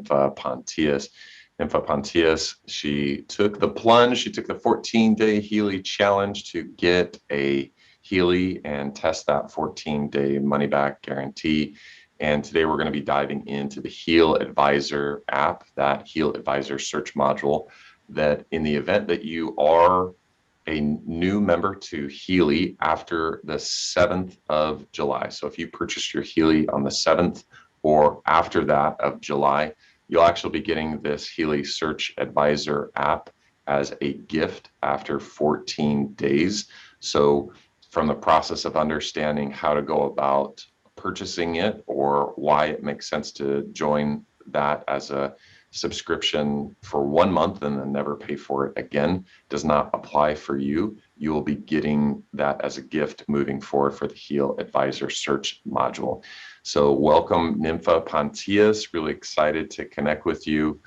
Nimfa Pontillas. Nimfa Pontillas, she took the plunge. She took the 14-day Healy challenge to get a Healy and test that 14-day money-back guarantee. And today we're going to be diving into the HealAdvisor app, that HealAdvisor search module, that in the event that you are a new member to Healy after the 7th of July. So if you purchased your Healy on the 7th or after that of July, you'll actually be getting this Healy Search Advisor app as a gift after 14 days. So from the process of understanding how to go about purchasing it or why it makes sense to join that as a subscription for 1 month and then never pay for it again does not apply for you. You will be getting that as a gift moving forward for the HealAdvisor search module. So welcome, Nimfa Pontillas. Really excited to connect with you.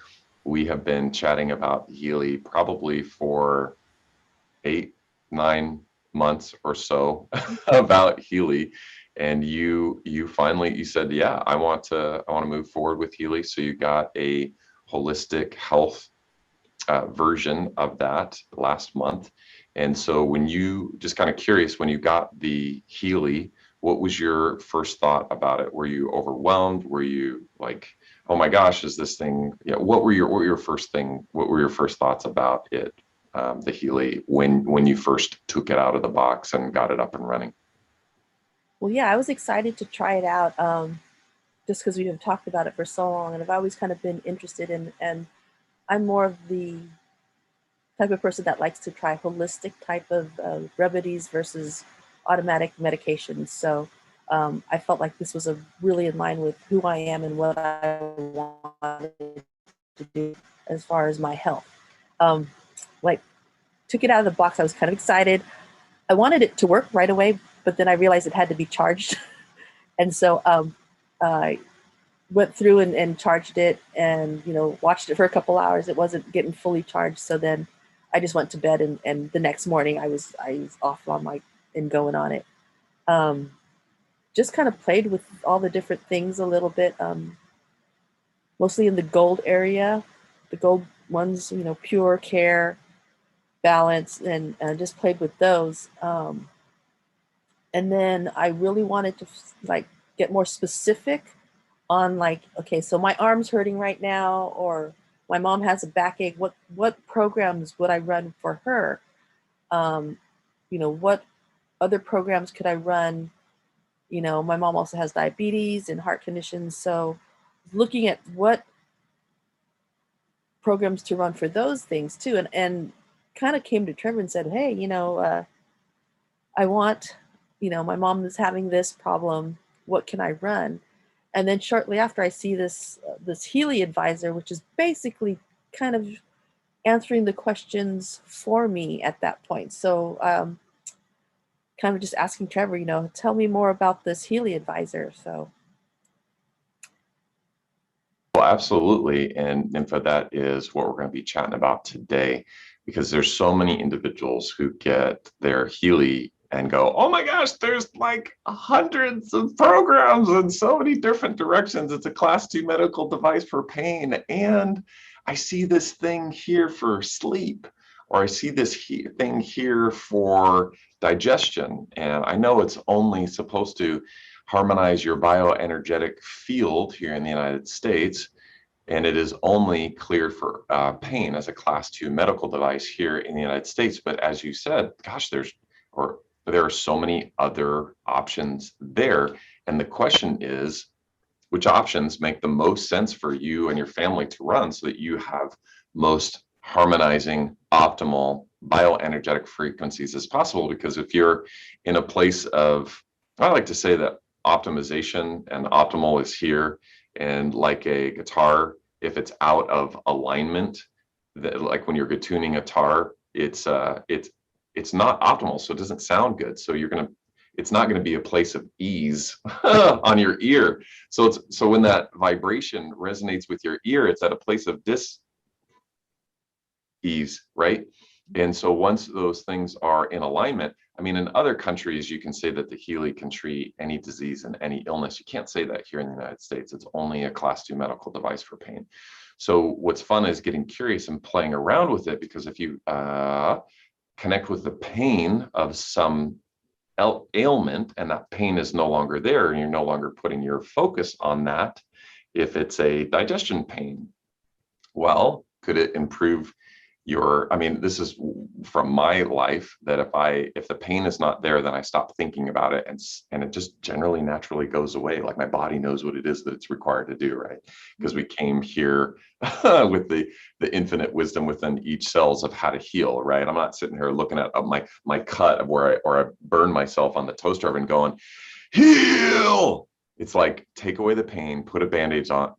We have been chatting about Healy probably for 8-9 months or so about Healy. And you finally said, yeah, I want to move forward with Healy. So you got a holistic health version of that last month. And so when you, just kind of curious, when you got the Healy, what was your first thought about it? Were you overwhelmed? Were you like, oh my gosh, is this thing, what were your first thoughts about it, the Healy, when you first took it out of the box and got it up and running? Well, yeah, I was excited to try it out just because we have talked about it for so long, and I've always kind of been interested in, and I'm more of the type of person that likes to try holistic type of remedies versus automatic medications. So I felt like this was really in line with who I am and what I wanted to do as far as my health. Like, took it out of the box, I was kind of excited. I wanted it to work right away, but then I realized it had to be charged. And so I went through and charged it and, watched it for a couple hours. It wasn't getting fully charged. So then I just went to bed and the next morning I was off on and going on it. Just kind of played with all the different things a little bit, mostly in the gold area, the gold ones, pure, care, balance, and just played with those. And then I really wanted to get more specific on okay, so my arm's hurting right now, or my mom has a backache. What programs would I run for her? What other programs could I run? My mom also has diabetes and heart conditions. So looking at what programs to run for those things too. And kind of came to Trevor and said, hey, I want, my mom is having this problem. What can I run? And then shortly after, I see this HealAdvisor, which is basically kind of answering the questions for me at that point. So kind of just asking Trevor, tell me more about this HealAdvisor. So. Well, absolutely. And Nimfa, that is what we're going to be chatting about today, because there's so many individuals who get their Healy and go, oh my gosh, there's like hundreds of programs in so many different directions. It's a class 2 medical device for pain. And I see this thing here for sleep, or I see this thing here for digestion. And I know it's only supposed to harmonize your bioenergetic field here in the United States, and it is only cleared for pain as a class 2 medical device here in the United States. But as you said, gosh, there are so many other options there. And the question is, which options make the most sense for you and your family to run so that you have most harmonizing, optimal bioenergetic frequencies as possible? Because if you're in a place of, I like to say that optimization and optimal is here, and like a guitar, if it's out of alignment, like when you're tuning a guitar, it's not optimal, so it doesn't sound good. So it's not going to be a place of ease on your ear. So when that vibration resonates with your ear, it's at a place of dis-ease, right? And so once those things are in alignment, I mean, in other countries, you can say that the Healy can treat any disease and any illness. You can't say that here in the United States. It's only a Class 2 medical device for pain. So what's fun is getting curious and playing around with it, because if you connect with the pain of some ailment and that pain is no longer there and you're no longer putting your focus on that, if it's a digestion pain, well, could it improve I mean, this is from my life, that if the pain is not there, then I stop thinking about it, and it just generally naturally goes away. Like my body knows what it is that it's required to do, right? Because we came here with the infinite wisdom within each cells of how to heal, right? I'm not sitting here looking at my cut of where I burned myself on the toaster oven going, heal. It's like, take away the pain, put a bandage on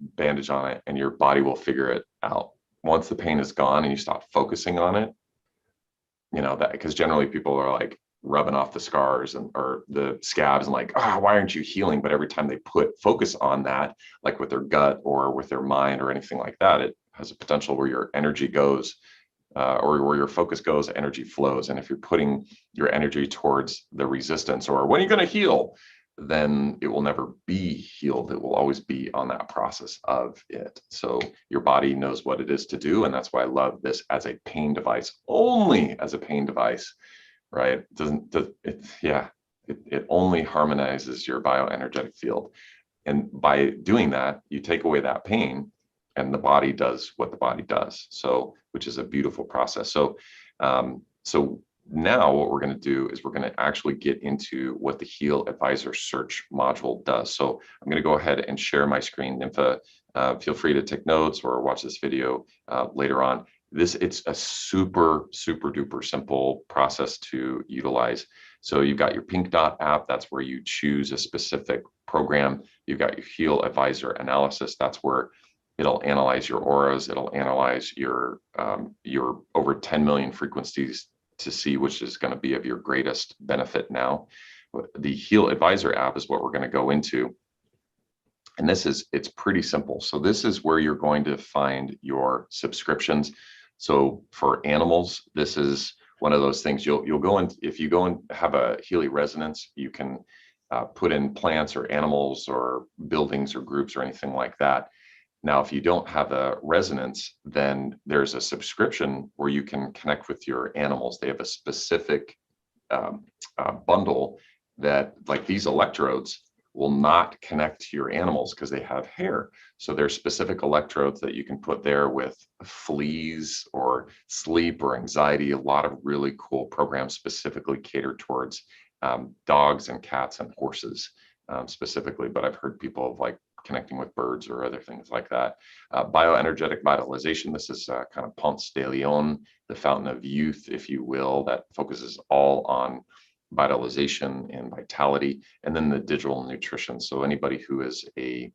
it, and your body will figure it out. Once the pain is gone and you stop focusing on it, you know, that, because generally people are like rubbing off the scars or the scabs and like, why aren't you healing? But every time they put focus on that, like with their gut or with their mind or anything like that, it has a potential where your energy goes, or where your focus goes, energy flows. And if you're putting your energy towards the resistance or when are you going to heal, then it will never be healed. It will always be on that process of it. So your body knows what it is to do. And that's why I love this as a pain device, only as a pain device, right? It only harmonizes your bioenergetic field. And by doing that, you take away that pain and the body does what the body does. So, which is a beautiful process. So, now what we're going to do is we're going to actually get into what the HealAdvisor search module does. So I'm going to go ahead and share my screen. Nimfa, feel free to take notes or watch this video later on. It's a super duper simple process to utilize. So you've got your Pink Dot app. That's where you choose a specific program. You've got your HealAdvisor analysis. That's where it'll analyze your auras. It'll analyze your over 10 million frequencies to see which is going to be of your greatest benefit now. The HealAdvisor app is what we're going to go into. And it's pretty simple. So this is where you're going to find your subscriptions. So for animals, this is one of those things you'll go in. If you go and have a Healy resonance, you can put in plants or animals or buildings or groups or anything like that. Now, if you don't have a resonance, then there's a subscription where you can connect with your animals. They have a specific bundle that, like these electrodes, will not connect to your animals because they have hair. So there's specific electrodes that you can put there with fleas or sleep or anxiety. A lot of really cool programs specifically catered towards dogs and cats and horses specifically. But I've heard people of like connecting with birds or other things like that. Bioenergetic vitalization. This is kind of Ponce de Leon, the fountain of youth, if you will, that focuses all on vitalization and vitality. And then the digital nutrition. So anybody who is a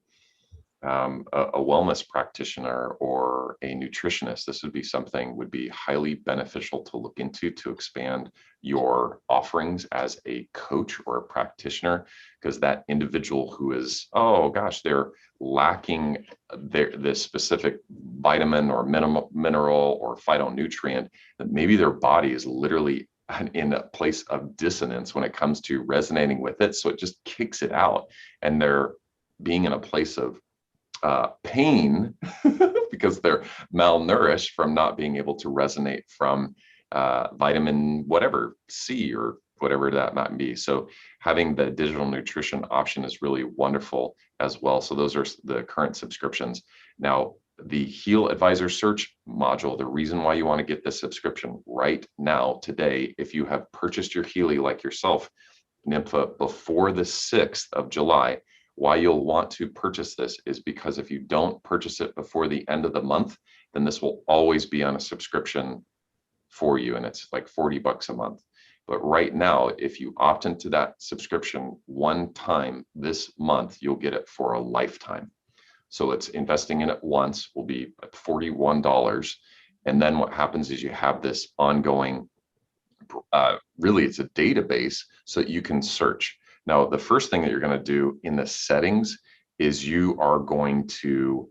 wellness practitioner or a nutritionist, this would be highly beneficial to look into to expand your offerings as a coach or a practitioner, because that individual who is, oh gosh, they're lacking this specific vitamin or mineral or phytonutrient, that maybe their body is literally in a place of dissonance when it comes to resonating with it. So it just kicks it out, and they're being in a place of pain because they're malnourished from not being able to resonate from vitamin whatever C or whatever that might be. So having the digital nutrition option is really wonderful as well. So those are the current subscriptions. Now, the HealAdvisor search module, the reason why you want to get this subscription right now, today, if you have purchased your Healy like yourself, Nimfa, before the 6th of July, why you'll want to purchase this is because if you don't purchase it before the end of the month, then this will always be on a subscription for you. And it's like $40 a month. But right now, if you opt into that subscription one time this month, you'll get it for a lifetime. So it's investing in it once will be $41. And then what happens is you have this ongoing, really it's a database so that you can search. Now, the first thing that you're going to do in the settings is you are going to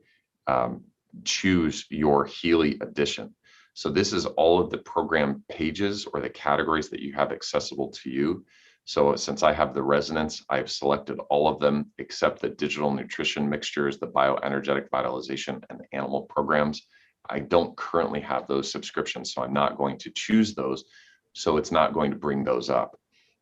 choose your Healy edition. So this is all of the program pages or the categories that you have accessible to you. So since I have the resonance, I've selected all of them except the digital nutrition mixtures, the bioenergetic vitalization, and the animal programs. I don't currently have those subscriptions, so I'm not going to choose those. So it's not going to bring those up.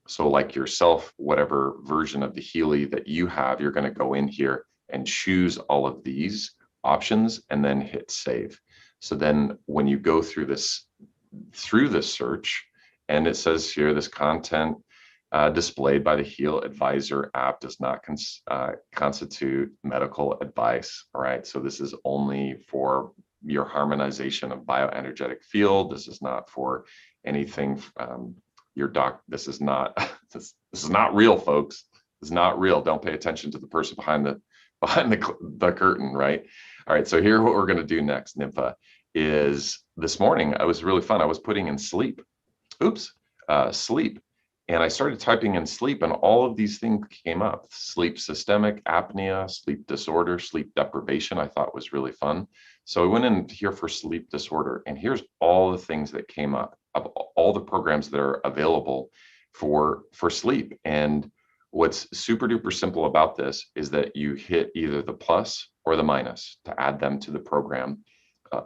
So like yourself, whatever version of the Healy that you have, you're going to go in here and choose all of these options and then hit save. So then when you go through this search, and it says here, this content displayed by the HealAdvisor app does not constitute medical advice. All right, so this is only for your harmonization of bioenergetic field. This is not for anything. Your doc. This is not. This is not real, folks. This is not real. Don't pay attention to the person behind the curtain, right? All right. So here, what we're going to do next, Nimfa, is this morning. I was really fun. I was putting in sleep. Sleep. And I started typing in sleep, and all of these things came up: sleep systemic apnea, sleep disorder, sleep deprivation. I thought was really fun. So I went in here for sleep disorder, and here's all the things that came up of all the programs that are available for sleep. And what's super duper simple about this is that you hit either the plus or the minus to add them to the program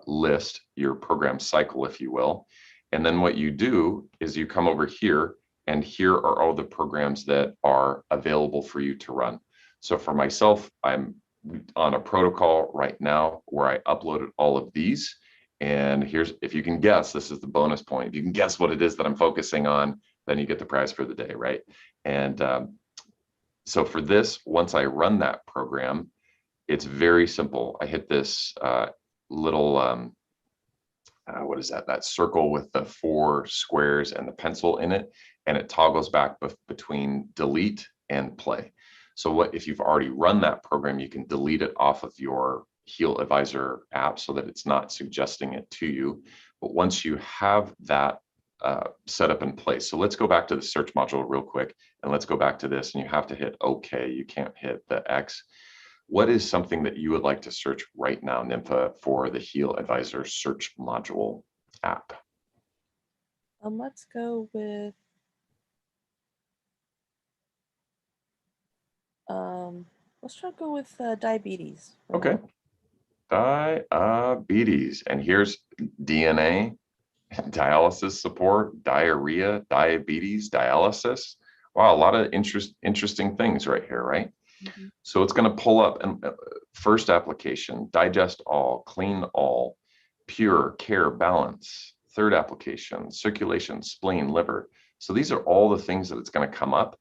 list, your program cycle, if you will. And then what you do is you come over here, and here are all the programs that are available for you to run. So for myself, I'm on a protocol right now where I uploaded all of these. And here's, if you can guess, this is the bonus point. If you can guess what it is that I'm focusing on, then you get the prize for the day, right? And so for this, once I run that program, it's very simple. I hit this little, what is that? That circle with the 4 squares and the pencil in it, and it toggles back between delete and play. So what if you've already run that program, you can delete it off of your HealAdvisor app so that it's not suggesting it to you. But once you have that set up in place, so let's go back to the search module real quick, and let's go back to this, and you have to hit OK. You can't hit the X. What is something that you would like to search right now, Nimfa, for the HealAdvisor search module app? Let's go with let's try to go with diabetes. Okay. Diabetes. And here's DNA, dialysis support, diarrhea, diabetes, dialysis. Wow, a lot of interesting things right here, right? Mm-hmm. So it's going to pull up and first application, digest all, clean all, pure, care, balance. Third application, circulation, spleen, liver. So these are all the things that it's going to come up: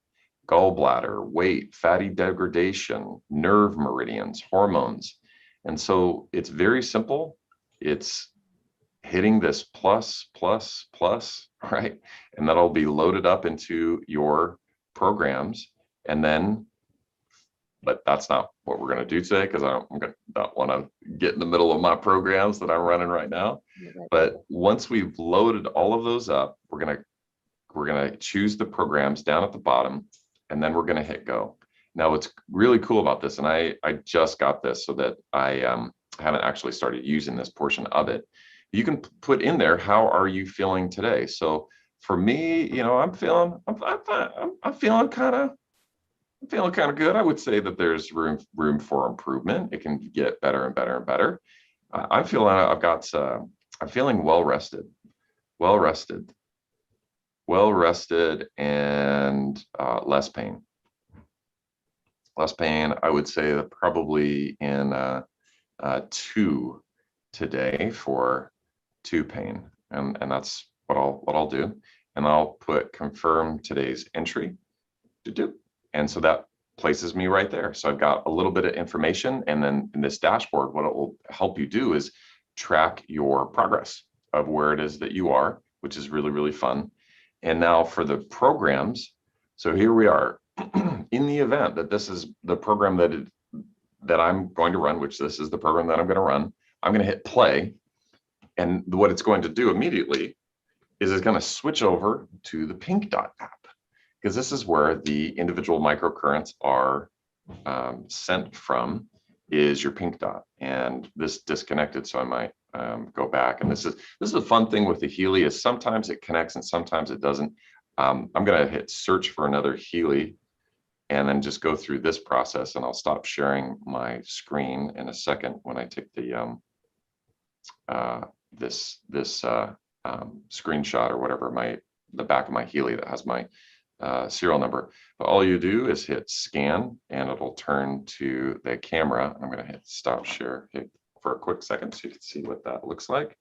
gallbladder, weight, fatty degradation, nerve meridians, hormones. And so it's very simple. It's hitting this plus, plus, plus, right? And that'll be loaded up into your programs. And then, but that's not what we're going to do today, because I don't want to get in the middle of my programs that I'm running right now. But once we've loaded all of those up, we're going to choose the programs down at the bottom, and then we're going to hit go. Now, what's really cool about this, and I just got this so that I haven't actually started using this portion of it. You can put in there, how are you feeling today? So for me, you know, I'm feeling kind of good. I would say that there's room for improvement. It can get better and better and better. I'm feeling well rested, and less pain. I would say that probably in 2 today for 2 pain, and that's what I'll do. And I'll put confirm today's entry. And so that places me right there. So I've got a little bit of information, and then in this dashboard, what it will help you do is track your progress of where it is that you are, which is really, really fun. And now for the programs, so here we are. In the event that this is the program that I'm going to run, which this is the program that I'm going to run, I'm going to hit play. And what it's going to do immediately is it's going to switch over to the Pink Dot app, because this is where the individual microcurrents are sent from. is your pink dot, and this disconnected, so I might go back. And this is the fun thing with the Healy, is sometimes it connects and sometimes it doesn't. I'm going to hit search for another Healy and then just go through this process, and I'll stop sharing my screen in a second when I take the this screenshot or whatever, the back of my Healy that has my serial number. But all you do is hit scan and it'll turn to the camera. I'm going to hit stop share for a quick second so you can see what that looks like,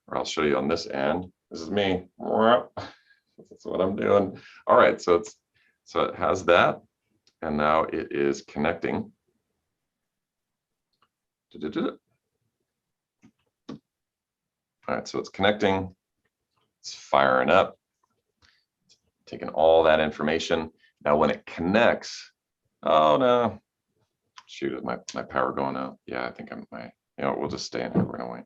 or I'll show you on this end. This is me. That's what I'm doing. All right, so it has that, and now it is connecting. All right, so it's connecting, it's firing up, taking all that information. Now when it connects, oh no, shoot, is my power going out? Yeah, I think we'll just stay in here, we're gonna wait.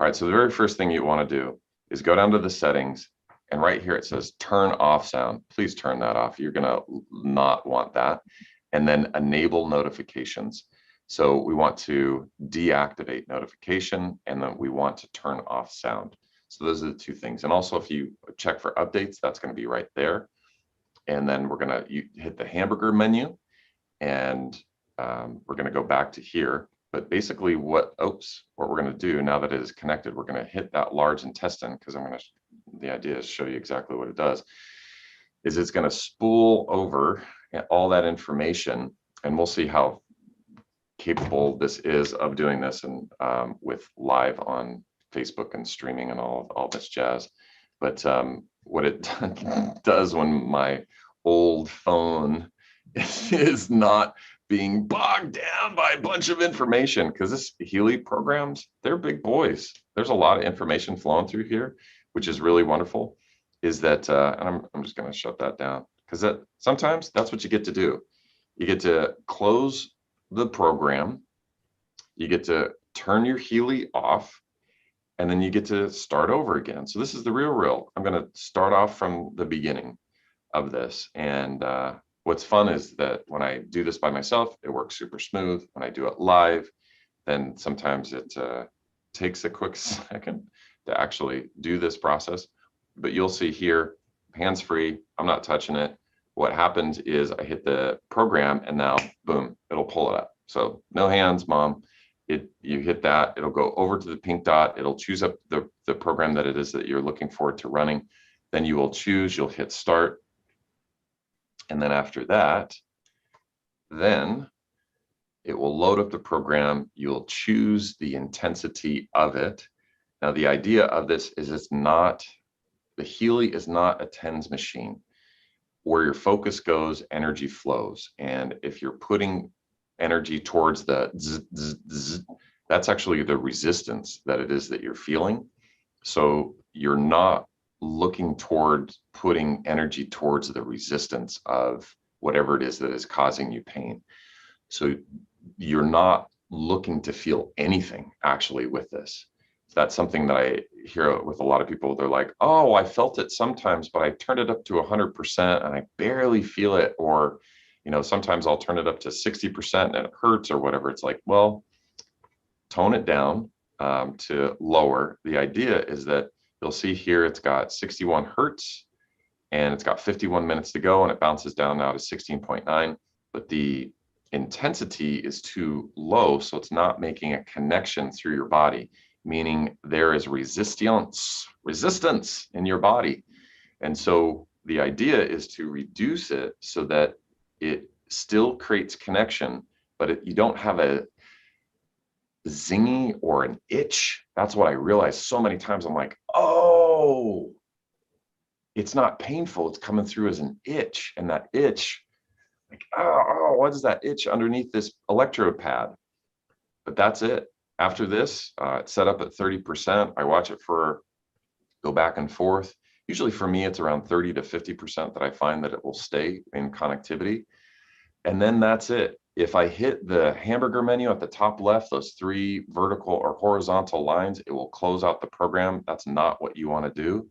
All right, so the very first thing you wanna do is go down to the settings, and right here it says turn off sound. Please turn that off, you're gonna not want that. And then enable notifications. So we want to deactivate notification, and then we want to turn off sound. So those are the two things. And also if you check for updates, that's going to be right there. And then we're going to hit the hamburger menu, and we're going to go back to here. But basically what we're going to do now that it is connected, we're going to hit that large intestine, because the idea is to show you exactly what it does, is it's going to spool over all that information, and we'll see how capable this is of doing this, and with live on Facebook and streaming and all this jazz. But what it does when my old phone is not being bogged down by a bunch of information, because this Healy programs, they're big boys. There's a lot of information flowing through here, which is really wonderful, is that, and I'm just going to shut that down, because sometimes that's what you get to do. You get to close the program, you get to turn your Healy off, and then you get to start over again. So this is the real. I'm going to start off from the beginning of this. And what's fun is that when I do this by myself, it works super smooth. When I do it live, then sometimes it takes a quick second to actually do this process. But you'll see here, hands-free, I'm not touching it. What happens is I hit the program, and now, boom, it'll pull it up. So no hands, mom. You hit that, it'll go over to the pink dot, it'll choose up the program that it is that you're looking forward to running. Then you will choose, you'll hit start. And then after that, then it will load up the program. You'll choose the intensity of it. Now, the idea of this is the Healy is not a TENS machine. Where your focus goes, energy flows. And if you're putting energy towards the zzz, zzz, zzz, that's actually the resistance that it is that you're feeling. So you're not looking toward putting energy towards the resistance of whatever it is that is causing you pain. So you're not looking to feel anything actually with this. That's something that I hear with a lot of people. They're like, oh, I felt it sometimes, but I turned it up to 100% and I barely feel it. Or, sometimes I'll turn it up to 60% and it hurts or whatever. It's like, well, tone it down to lower. The idea is that you'll see here, it's got 61 Hertz and it's got 51 minutes to go, and it bounces down now to 16.9, but the intensity is too low. So it's not making a connection through your body, meaning there is resistance in your body. And so the idea is to reduce it so that it still creates connection, but you don't have a zingy or an itch. That's what I realized so many times. I'm like, oh, it's not painful. It's coming through as an itch. And that itch, like, oh, what is that itch underneath this electrode pad? But that's it. After this, it's set up at 30%. I watch it go back and forth. Usually for me, it's around 30 to 50% that I find that it will stay in connectivity. And then that's it. If I hit the hamburger menu at the top left, those 3 vertical or horizontal lines, it will close out the program. That's not what you want to do.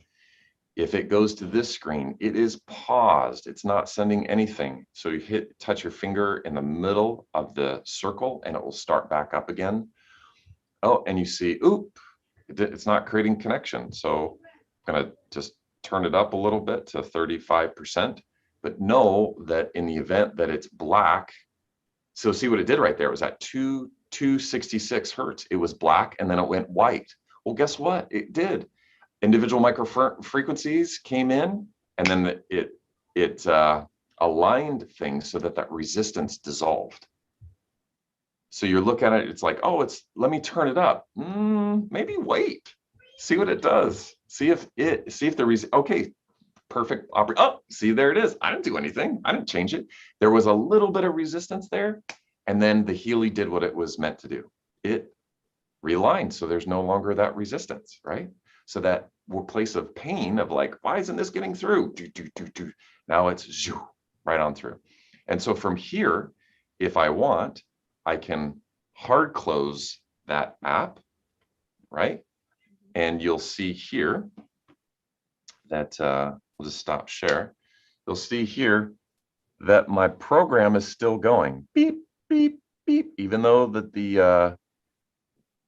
If it goes to this screen, it is paused. It's not sending anything. So you touch your finger in the middle of the circle and it will start back up again. Oh, and you see, oop, it's not creating connection. So I'm gonna just turn it up a little bit to 35%, but know that in the event that it's black, so see what it did right there. It was at 266 hertz. It was black and then it went white. Well, guess what? It did. Individual micro frequencies came in, and then it aligned things so that that resistance dissolved. So you look at it, it's like, oh, let me turn it up. Maybe wait, see what it does. See if the okay, perfect. Oh, see, there it is. I didn't do anything. I didn't change it. There was a little bit of resistance there, and then the Healy did what it was meant to do. It realigned, so there's no longer that resistance, right? So that place of pain of like, why isn't this getting through? Now it's right on through. And so from here, if I want, I can hard close that app, right? And you'll see here that we'll just stop share. You'll see here that my program is still going, beep, beep, beep, even though that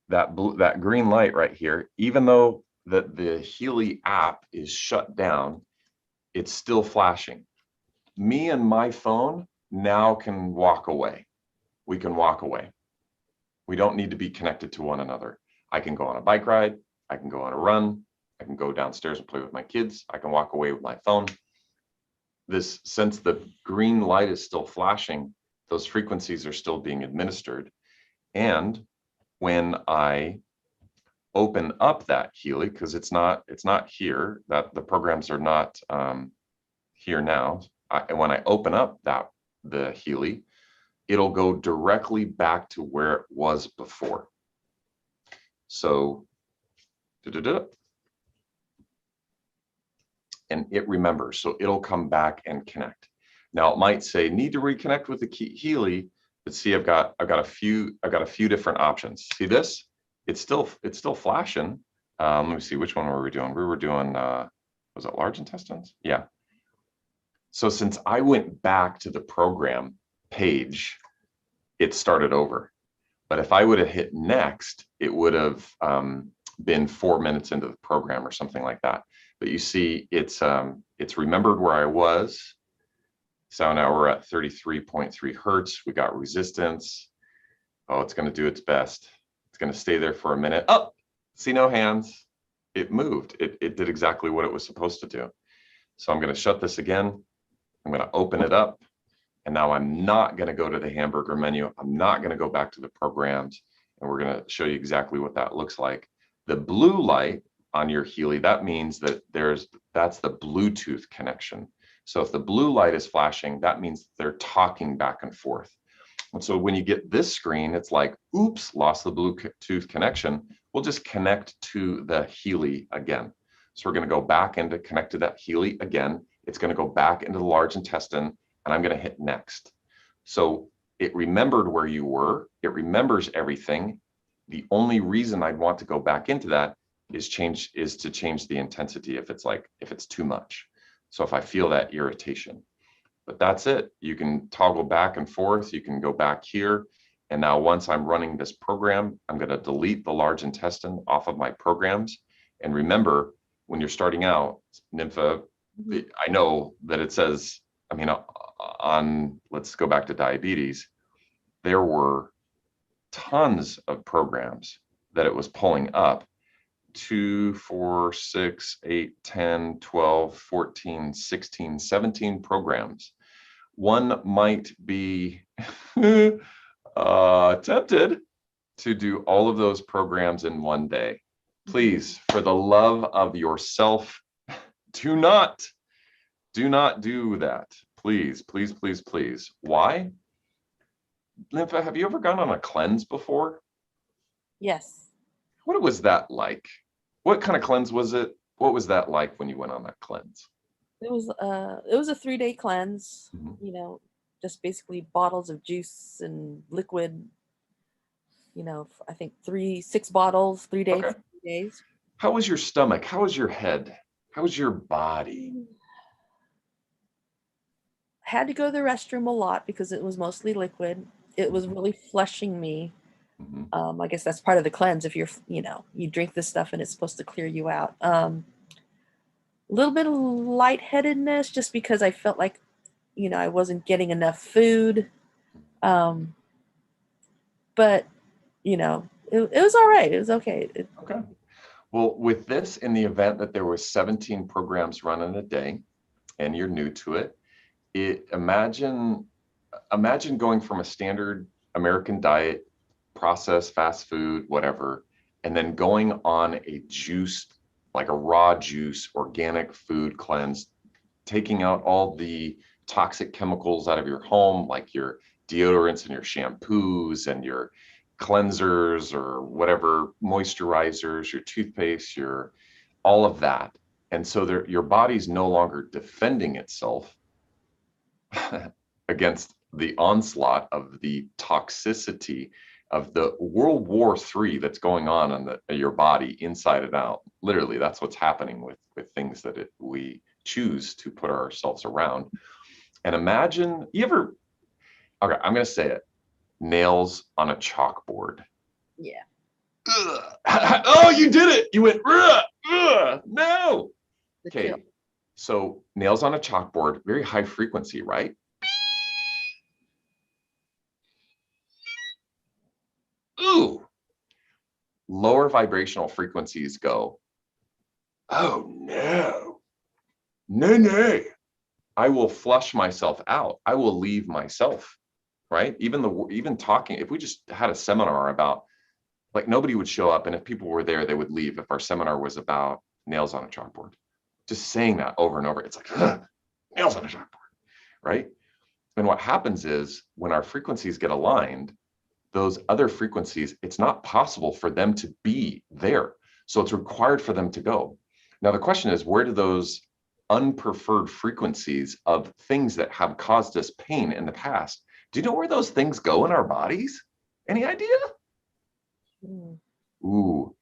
that green light right here, even though that the Healy app is shut down, it's still flashing. Me and my phone now can walk away. We can walk away. We don't need to be connected to one another. I can go on a bike ride. I can go on a run. I can go downstairs and play with my kids. I can walk away with my phone. Since the green light is still flashing, those frequencies are still being administered. And when I open up that Healy, because it's not here, that the programs are not here now. And when I open up the Healy, it'll go directly back to where it was before. So, and it remembers, so it'll come back and connect. Now it might say need to reconnect with the Healy, but see, I've got a few different options. See this? It's still flashing. Let me see, which one were we doing? We were doing, was it large intestines? Yeah. So since I went back to the program page, it started over. But if I would have hit next, it would have been 4 minutes into the program or something like that. But you see, it's remembered where I was. So now we're at 33.3 hertz. We got resistance. Oh, it's going to do its best. It's going to stay there for a minute. Oh, see, no hands. It moved. It did exactly what it was supposed to do. So I'm going to shut this again. I'm going to open it up. And now I'm not going to go to the hamburger menu. I'm not going to go back to the programs. And we're going to show you exactly what that looks like. The blue light on your Healy, that means that that's the Bluetooth connection. So if the blue light is flashing, that means they're talking back and forth. And so when you get this screen, it's like, oops, lost the Bluetooth connection. We'll just connect to the Healy again. So we're going to go back into connect to that Healy again. It's going to go back into the large intestine, and I'm going to hit next. So it remembered where you were. It remembers everything. The only reason I'd want to go back into that is to change the intensity if it's too much. So if I feel that irritation. But that's it. You can toggle back and forth. You can go back here. And now once I'm running this program, I'm going to delete the large intestine off of my programs. And remember, when you're starting out, Nimfa, I know that it says, I mean, let's go back to diabetes. There were tons of programs that it was pulling up. 2, 4, 6, 8, 10, 12, 14, 16, 17 programs. One might be tempted to do all of those programs in one day. Please, for the love of yourself, do not do that. Please, please, please, please. Why? Nimfa, have you ever gone on a cleanse before? Yes. What was that like? What kind of cleanse was it? What was that like when you went on that cleanse? It was a 3-day cleanse, you know, just basically bottles of juice and liquid, you know, I think 6 bottles, 3 days, Okay. 3 days. How was your stomach? How was your head? How's your body? I had to go to the restroom a lot because it was mostly liquid. It was really flushing me. I guess that's part of the cleanse. If you're, you drink this stuff and it's supposed to clear you out. A little bit of lightheadedness just because I felt like, I wasn't getting enough food. But, it was all right. It was okay. Okay. Well, with this, in the event that there was 17 programs run in a day and you're new to it, imagine going from a standard American diet, processed fast food, whatever, and then going on a juice, like a raw juice, organic food cleanse, taking out all the toxic chemicals out of your home, like your deodorants and your shampoos and your cleansers or whatever, moisturizers, your toothpaste, your all of that. And so your body's no longer defending itself against the onslaught of the toxicity of the World War III that's going on in your body inside and out. Literally, that's what's happening with things that we choose to put ourselves around. And imagine okay, I'm going to say it, nails on a chalkboard. Yeah. Oh, you did it. You went, no. Okay. So nails on a chalkboard, very high frequency, right? Ooh. Lower vibrational frequencies go, oh no, no. I will flush myself out. I will leave myself, right? Even talking, if we just had a seminar about, like, nobody would show up, and if people were there, they would leave if our seminar was about nails on a chalkboard. Just saying that over and over, it's like, nails on a chalkboard, right? And what happens is when our frequencies get aligned, those other frequencies, it's not possible for them to be there. So it's required for them to go. Now, the question is, where do those unpreferred frequencies of things that have caused us pain in the past, do you know where those things go in our bodies? Any idea? Ooh,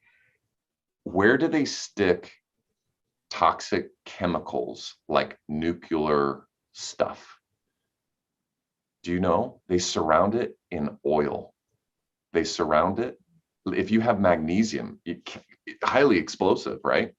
where do they stick toxic chemicals like nuclear stuff? Do you know? They surround it in oil. They surround it. If you have magnesium, highly explosive, right?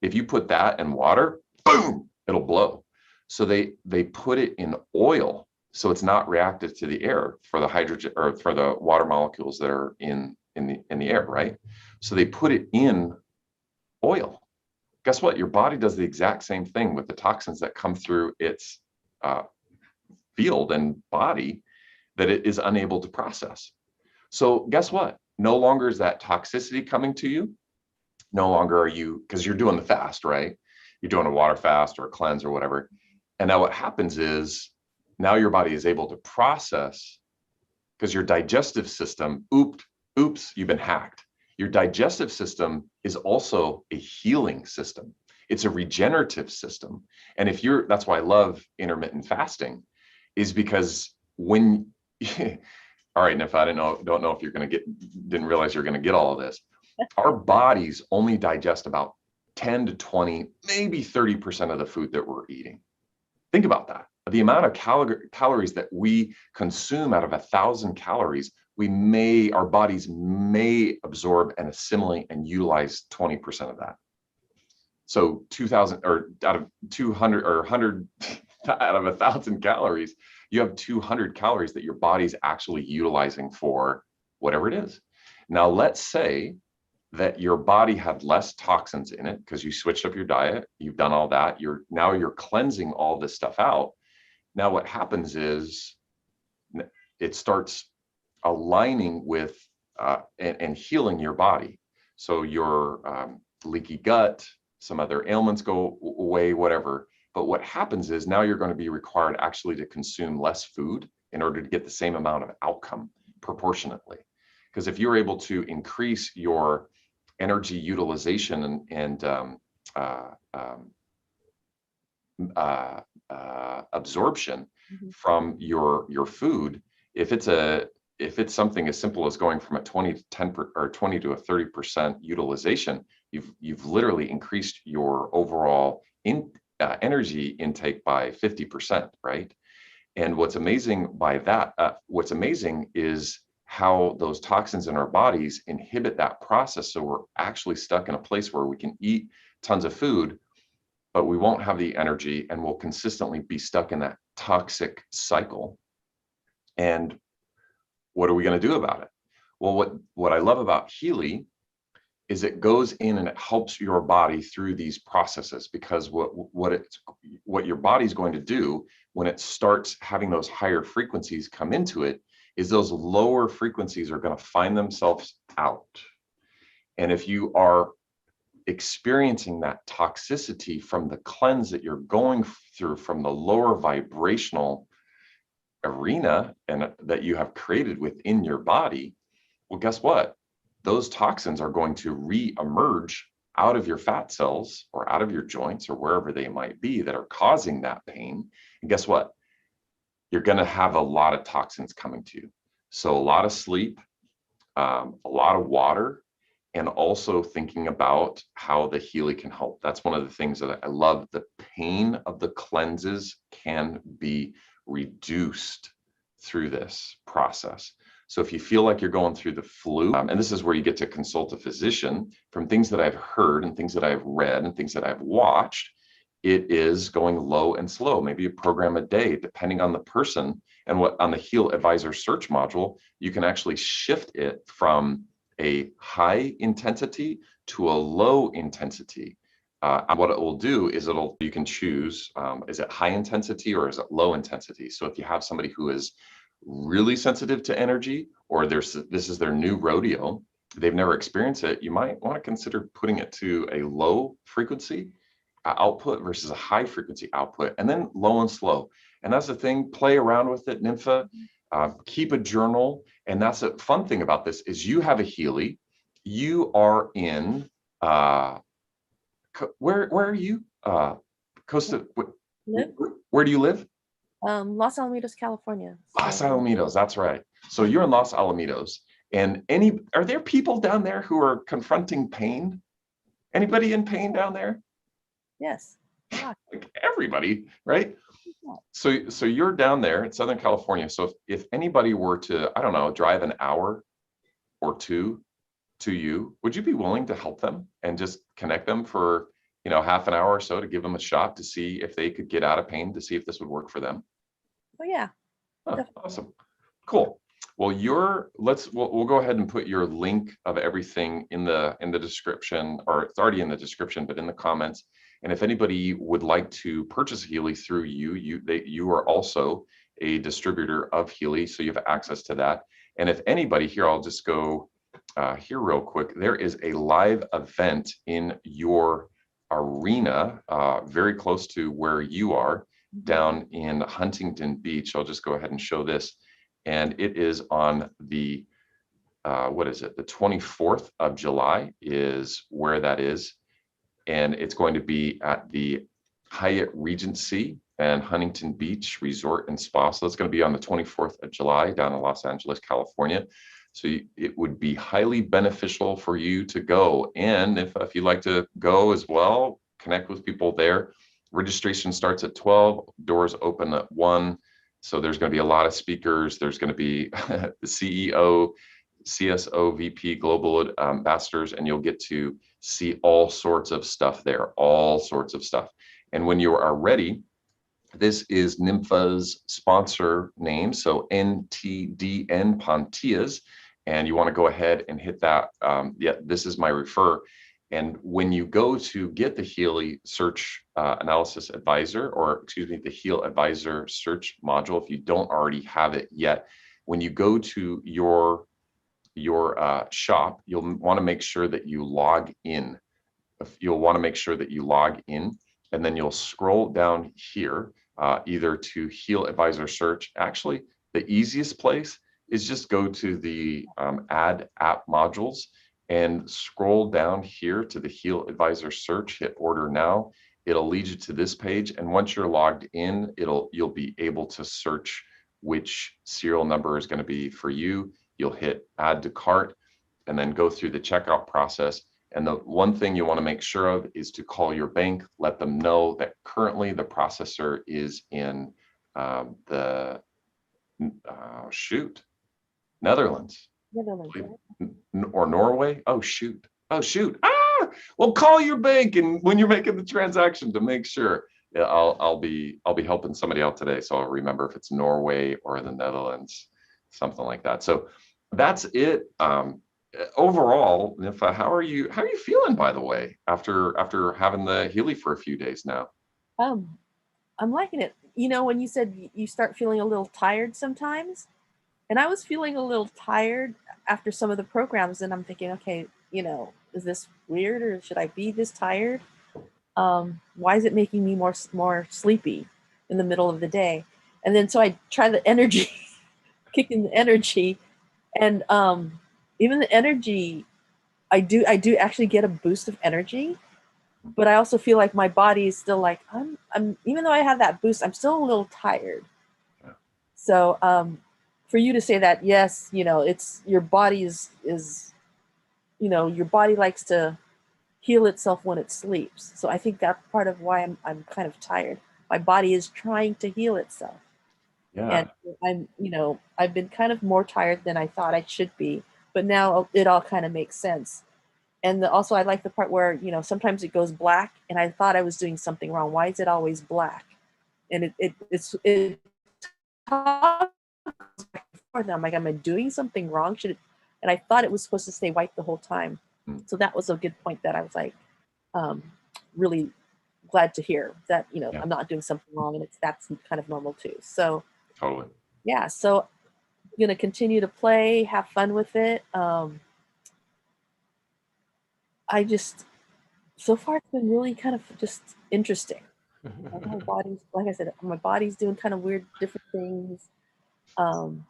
If you put that in water, boom, it'll blow. So they put it in oil, so it's not reactive to the air for the hydrogen or for the water molecules that are in the air, right? So they put it in oil. Guess what? Your body does the exact same thing with the toxins that come through its field and body that it is unable to process. So guess what? No longer is that toxicity coming to you. No longer are you, because you're doing the fast, right? You're doing a water fast or a cleanse or whatever. And now what happens is now your body is able to process, because your digestive system, oops, you've been hacked. Your digestive system is also a healing system. It's a regenerative system. And that's why I love intermittent fasting, is because when, all right, Nimfa, I don't know if didn't realize you're going to get all of this. Our bodies only digest about 10 to 20, maybe 30% of the food that we're eating. Think about that. The amount of calories that we consume out of 1,000 calories, our bodies may absorb and assimilate and utilize 20% of that. So 2,000, or out of 200 or 100 out of 1,000 calories, you have 200 calories that your body's actually utilizing for whatever it is. Now, let's say that your body had less toxins in it because you switched up your diet, you've done all that, now you're cleansing all this stuff out. Now what happens is it starts aligning with and healing your body. So your leaky gut, some other ailments go away, whatever. But what happens is now you're going to be required actually to consume less food in order to get the same amount of outcome proportionately. Because if you're able to increase your energy utilization and absorption from your food, if it's if it's something as simple as going from a 20 to 10 or 20 to a 30% utilization, you've literally increased your overall energy intake by 50%, right? And what's amazing by that, what's amazing is how those toxins in our bodies inhibit that process. So we're actually stuck in a place where we can eat tons of food, but we won't have the energy, and we'll consistently be stuck in that toxic cycle. And what are we going to do about it? Well, what I love about Healy is it goes in and it helps your body through these processes, because what your body's going to do when it starts having those higher frequencies come into it is those lower frequencies are going to find themselves out. And if you are experiencing that toxicity from the cleanse that you're going through from the lower vibrational arena and that you have created within your body, well, guess what? Those toxins are going to re-emerge out of your fat cells or out of your joints or wherever they might be that are causing that pain. And guess what? You're going to have a lot of toxins coming to you. So a lot of sleep, a lot of water, and also thinking about how the Healy can help. That's one of the things that I love. The pain of the cleanses can be reduced through this process. So if you feel like you're going through the flu, and this is where you get to consult a physician, from things that I've heard and things that I've read and things that I've watched, it is going low and slow, maybe a program a day, depending on the person. And what on the HealAdvisor search module, you can actually shift it from a high intensity to a low intensity. What it will do is you can choose, is it high intensity or is it low intensity? So if you have somebody who is really sensitive to energy, or this is their new rodeo, they've never experienced it, you might want to consider putting it to a low frequency output versus a high frequency output, and then low and slow. And that's the thing, play around with it, Nimfa. Keep a journal. And that's the fun thing about this is you have a Healy. You are in, where are you? Costa, where do you live? Los Alamitos, California. Los Alamitos, that's right. So you're in Los Alamitos. And are there people down there who are confronting pain? Anybody in pain down there? Yes. Yeah. Like everybody, right? So you're down there in Southern California. So if anybody were to, I don't know, drive an hour or two to you, would you be willing to help them and just connect them for, half an hour or so to give them a shot to see if they could get out of pain, to see if this would work for them? Oh yeah. Oh, awesome. Cool. Well, we'll go ahead and put your link of everything in the description, or it's already in the description, but in the comments. And if anybody would like to purchase Healy through you are also a distributor of Healy, so you have access to that. And if anybody here, I'll just go here real quick. There is a live event in your arena, very close to where you are, down in Huntington Beach. I'll just go ahead and show this. And it is on the, what is it? The 24th of July is where that is. And it's going to be at the Hyatt Regency and Huntington Beach Resort and Spa. So that's going to be on the 24th of July down in Los Angeles, California. So it would be highly beneficial for you to go. And if you'd like to go as well, connect with people there. Registration starts at 12, doors open at 1. So there's going to be a lot of speakers. There's going to be the CEO, CSO, VP, global ambassadors, and you'll get to see all sorts of stuff there, all sorts of stuff. And when you are ready, this is Nimfa's sponsor name, so NTDN Pontillas, and you want to go ahead and hit that. Yeah, this is my refer. And when you go to get the Healy Search Analysis Advisor, or excuse me, the HealAdvisor Search module, if you don't already have it yet, when you go to your shop, you'll want to make sure that you log in. You'll want to make sure that you log in, and then you'll scroll down here, either to HealAdvisor Search. Actually, the easiest place is just go to the Add App Modules and scroll down here to the HealAdvisor Search, hit Order Now. It'll lead you to this page, and once you're logged in, you'll be able to search which serial number is going to be for you. You'll hit add to cart and then go through the checkout process. And the one thing you want to make sure of is to call your bank, let them know that currently the processor is in Netherlands. Or Norway. Oh shoot. Well, call your bank and when you're making the transaction to make sure. Yeah, I'll be helping somebody out today, so I'll remember if it's Norway or the Netherlands, something like that. So that's it. Overall, Nimfa, how are you feeling, by the way, after having the Healy for a few days now? I'm liking it. You know, when you said you start feeling a little tired sometimes, and I was feeling a little tired after some of the programs, and I'm thinking, okay, you know, is this weird or should I be this tired? Why is it making me more sleepy in the middle of the day? And then so I try the energy, kicking the energy, and even the energy, I do actually get a boost of energy, but I also feel like my body is still like I'm even though I have that boost, I'm still a little tired. So for you to say that, yes, you know, it's your body is you know, your body likes to heal itself when it sleeps. So I think that's part of why I'm kind of tired. My body is trying to heal itself. Yeah. And you know, I've been kind of more tired than I thought I should be, but now it all kind of makes sense. And also I like the part where, you know, sometimes it goes black and I thought I was doing something wrong. Why is it always black? And it's for them, like, am I doing something wrong? Should it? And I thought it was supposed to stay white the whole time. So that was a good point that I was like, really glad to hear that, you know, I'm not doing something wrong, and that's kind of normal too. So totally. Yeah, so I'm gonna continue to play, have fun with it. I just so far it's been really kind of just interesting. My body's, like I said, my body's doing kind of weird, different things. And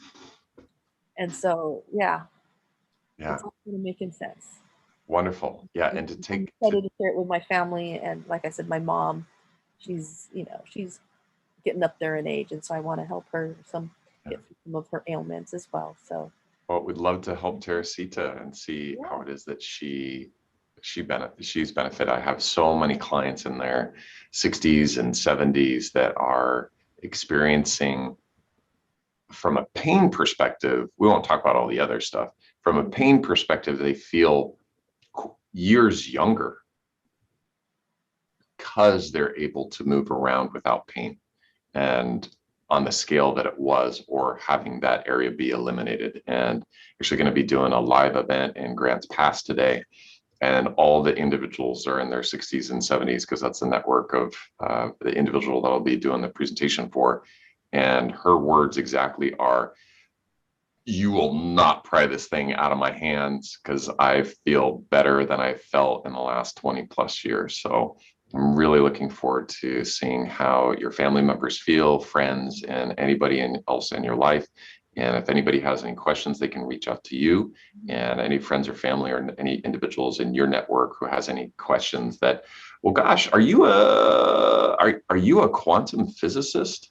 so, yeah, it's all kind of making sense. Wonderful. Yeah, and I'm excited to share it with my family, and like I said, my mom, she's, you know, she's getting up there in age, and so I want to help her get through some of her ailments as well. So, well, we'd love to help Teresita and see how it is that she's benefit. I have so many clients in their 60s and 70s that are experiencing, from a pain perspective, we won't talk about all the other stuff. From a pain perspective, they feel years younger because they're able to move around without pain and on the scale that it was, or having that area be eliminated. And actually going to be doing a live event in Grants Pass today. And all the individuals are in their 60s and 70s, because that's the network of the individual that I'll be doing the presentation for. And her words exactly are, you will not pry this thing out of my hands, because I feel better than I felt in the last 20 plus years. So I'm really looking forward to seeing how your family members feel, friends, and anybody else in your life. And if anybody has any questions, they can reach out to you, and any friends or family or any individuals in your network who has any questions that, well, gosh, are you a quantum physicist,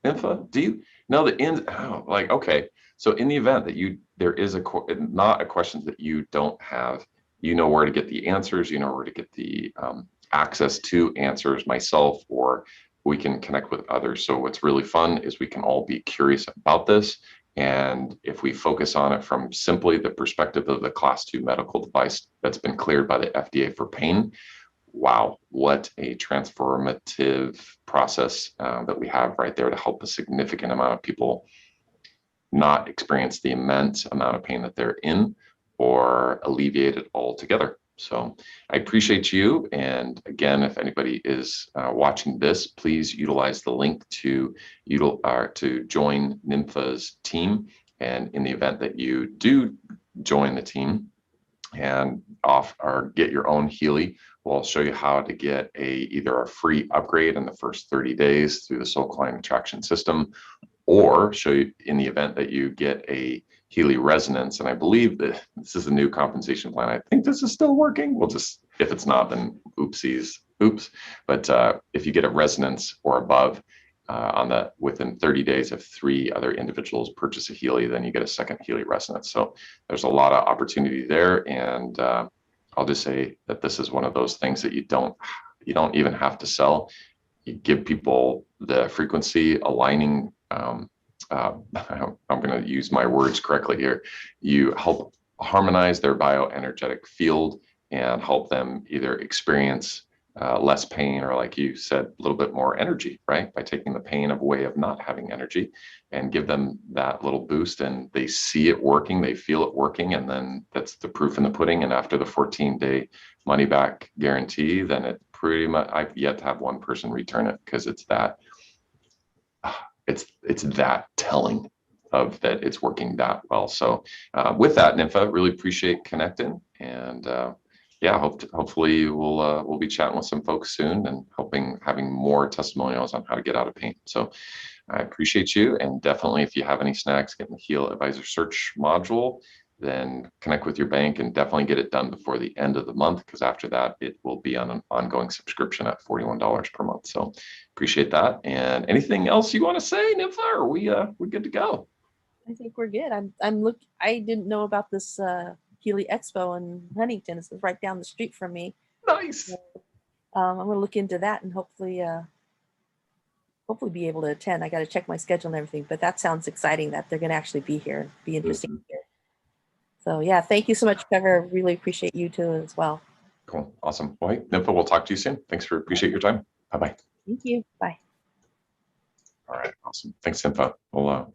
Nimfa? Do you know the ins? Oh, like, okay. So in the event that there is not a question that you don't have, you know where to get the answers, you know where to get the access to answers, myself, or we can connect with others. So what's really fun is we can all be curious about this. And if we focus on it from simply the perspective of the Class 2 medical device that's been cleared by the FDA for pain, wow, what a transformative process that we have right there to help a significant amount of people not experience the immense amount of pain that they're in, or alleviate it altogether. So I appreciate you. And again, if anybody is watching this, please utilize the link to join Nimfa's team. And in the event that you do join the team and get your own Healy, we'll show you how to get either a free upgrade in the first 30 days through the Soul Climb Traction System, or show you in the event that you get a Healy Resonance. And I believe that this is a new compensation plan. I think this is still working. We'll just, if it's not, then oopsies, oops. But if you get a Resonance or above, within 30 days, if 3 other individuals purchase a Healy, then you get a second Healy resonance. So there's a lot of opportunity there. And I'll just say that this is one of those things that you don't even have to sell. You give people the frequency aligning. I'm going to use my words correctly here. You help harmonize their bioenergetic field and help them either experience less pain, or like you said, a little bit more energy, right? By taking the pain away of not having energy and give them that little boost, and they see it working, they feel it working, and then that's the proof in the pudding. And after the 14-day money back guarantee, then it pretty much, I've yet to have one person return it, because it's that telling of that it's working that well. So with that, Nimfa, really appreciate connecting, and yeah, hopefully we'll be chatting with some folks soon and having more testimonials on how to get out of pain. So I appreciate you, and definitely if you have any snacks, get in the HealAdvisor search module, then connect with your bank and definitely get it done before the end of the month, because after that it will be on an ongoing subscription at $41 per month. So appreciate that. And anything else you want to say, Nimfa? Are we good to go? I think we're good. I didn't know about this Healy Expo in Huntington. It's right down the street from me. Nice. So, I'm going to look into that and hopefully be able to attend. I got to check my schedule and everything, but that sounds exciting that they're going to actually be here and be interesting to hear. So yeah, thank you so much, Trevor. Really appreciate you too as well. Cool. Awesome. Well, hey, Nimfa, we'll talk to you soon. Appreciate your time. Bye-bye. Thank you. Bye. All right. Awesome. Thanks, Nimfa. We'll